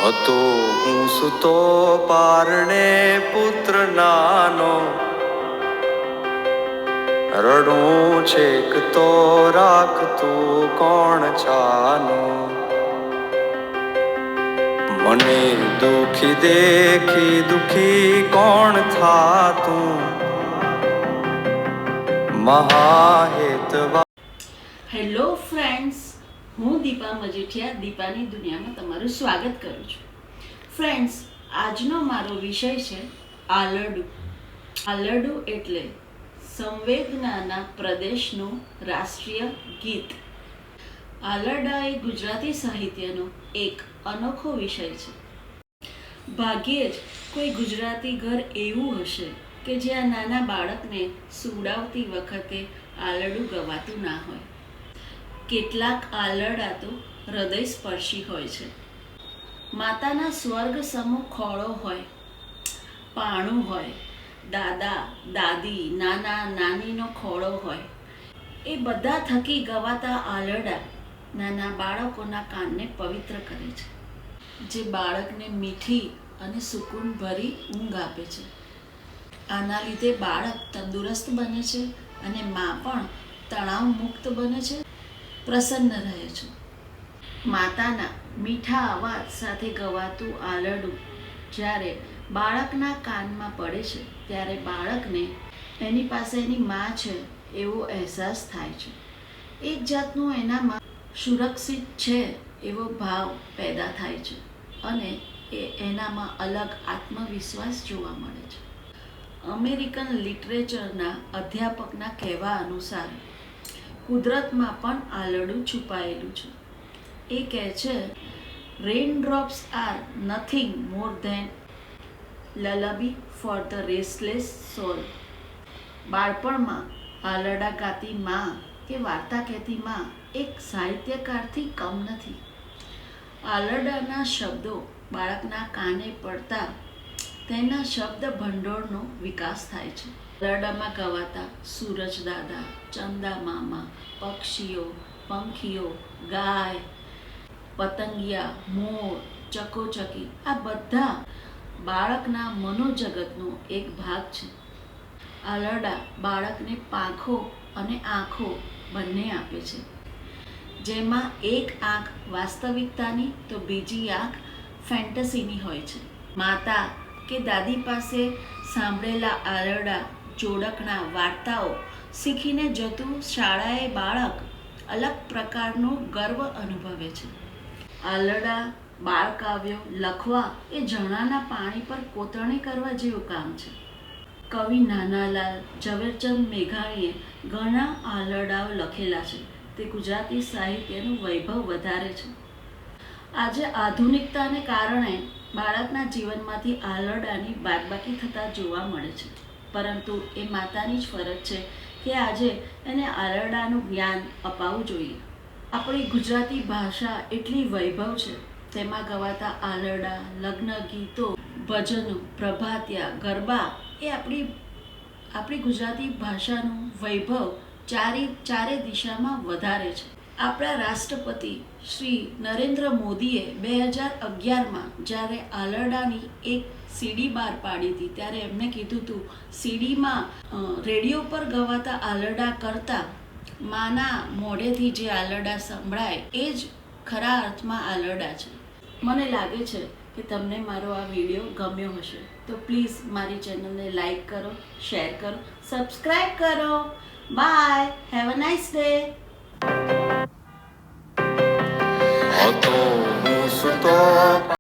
હતો હું સુતો પારણે પુત્ર નાનો, રડું છેક તો રાખતું કોણ છાનો, મને દુખી દેખી દુખી કોણ થાતું, મહાહેતવા. હેલો ફ્રેન્ડ્સ, હું દીપા મજીઠિયા દીપાની દુનિયામાં તમારું સ્વાગત કરું છું. ફ્રેન્ડ્સ, આજનો મારો વિષય છે આલરડું. આલરડું એટલે સંવેદનાના પ્રદેશનું રાષ્ટ્રીય ગીત. આલરડા એ ગુજરાતી સાહિત્યનો એક અનોખો વિષય છે. ભાગ્યે જ કોઈ ગુજરાતી ઘર એવું હશે કે જ્યાં નાના બાળકને સુવડાવતી વખતે આલરડું ગવાતું ના હોય. કેટલાક આલરડા તો હૃદયસ્પર્શી હોય છે. માતાના સ્વર્ગ સમૂહ ખોળો હોય, પાણું હોય, દાદા દાદી નાના નાનીનો ખોળો હોય, એ બધા થકી ગવાતા આલરડા નાના બાળકોના કાનને પવિત્ર કરે છે, જે બાળકને મીઠી અને સુકૂન ભરી ઊંઘ આપે છે. આના લીધે બાળક તંદુરસ્ત બને છે અને મા પણ તણાવ મુક્ત બને છે, પ્રસન્ન રહે છે. માતાના મીઠા અવાજ સાથે ગવાતું આલરડું જ્યારે બાળકના કાનમાં પડે છે ત્યારે બાળકને એની પાસે એની મા છે એવો અહેસાસ થાય છે. એક જાતનું એનામાં સુરક્ષિત છે એવો ભાવ પેદા થાય છે અને એનામાં અલગ આત્મવિશ્વાસ જોવા મળે છે. અમેરિકન લિટરેચરના અધ્યાપકના કહેવા અનુસાર કુદરતમાં પણ આલરડું છુપાયેલું છે. એ કહે છે, raindrops are nothing more than lullaby for the restless soul. બાળપણમાં આલરડા ગાતી માં કે વાર્તા કહેતી માં એક સાહિત્યકારથી કમ નથી. આલરડાના શબ્દો બાળકના કાને પડતા તેના શબ્દ ભંડોળનો વિકાસ થાય છે. આલરડામાં ગવાતા સૂરજ દાદા, ચંદા મામા, પક્ષીઓ, પંખીઓ, ગાય, પતંગિયા, મોર, ચકોચકી, આ બધા બાળકના મનોજગતનો એક ભાગ છે. આલરડા બાળકને પાંખો અને આંખો બંને આપે છે, જેમાં એક આંખ વાસ્તવિકતાની તો બીજી આંખ ફેન્ટસીની હોય છે. માતા કે દાદી પાસે સાંભળેલા આલરડા જોડકણા વાર્તાઓ શીખીને જતું શાળાએ બાળક અલગ પ્રકારનો ગર્વ અનુભવે છે. આલરડા બાળકાવ્યો લખવા એ ઝરણાના પાણી પર કોતરણી કરવા જેવું કામ છે. કવિ નાનાલાલ ઝવેરચંદ મેઘાણીએ ઘણા આલરડાઓ લખેલા છે. તે ગુજરાતી સાહિત્યનું વૈભવ વધારે છે. આજે આધુનિકતાને કારણે બાળકના જીવનમાંથી આલરડાની બાદબાકી થતા જોવા મળે છે, પરંતુ એ માતાની જ ફરજ છે કે આજે એને આલરડાનું જ્ઞાન અપાવવું જોઈએ. આપણી ગુજરાતી ભાષા એટલી વૈભવ છે, તેમાં ગવાતા આલરડા, લગ્ન ગીતો, ભજનો, પ્રભાતિયા, ગરબા એ આપણી ગુજરાતી ભાષાનું વૈભવ ચારે દિશામાં વધારે છે. આપણા રાષ્ટ્રપતિ શ્રી નરેન્દ્ર મોદીએ 2011માં જ્યારે આલરડાની એક સીડી બહાર પાડી હતી ત્યારે એમણે કીધું હતું, સીડીમાં રેડિયો પર ગવાતા આલરડા કરતાં માના મોઢેથી જે આલરડા સંભળાય એ જ ખરા અર્થમાં આલરડા છે. મને લાગે છે કે તમને મારો આ વિડીયો ગમ્યો હશે, તો પ્લીઝ મારી ચેનલને લાઈક કરો, શેર કરો, સબસ્ક્રાઈબ કરો. Bye, have a nice day. હતો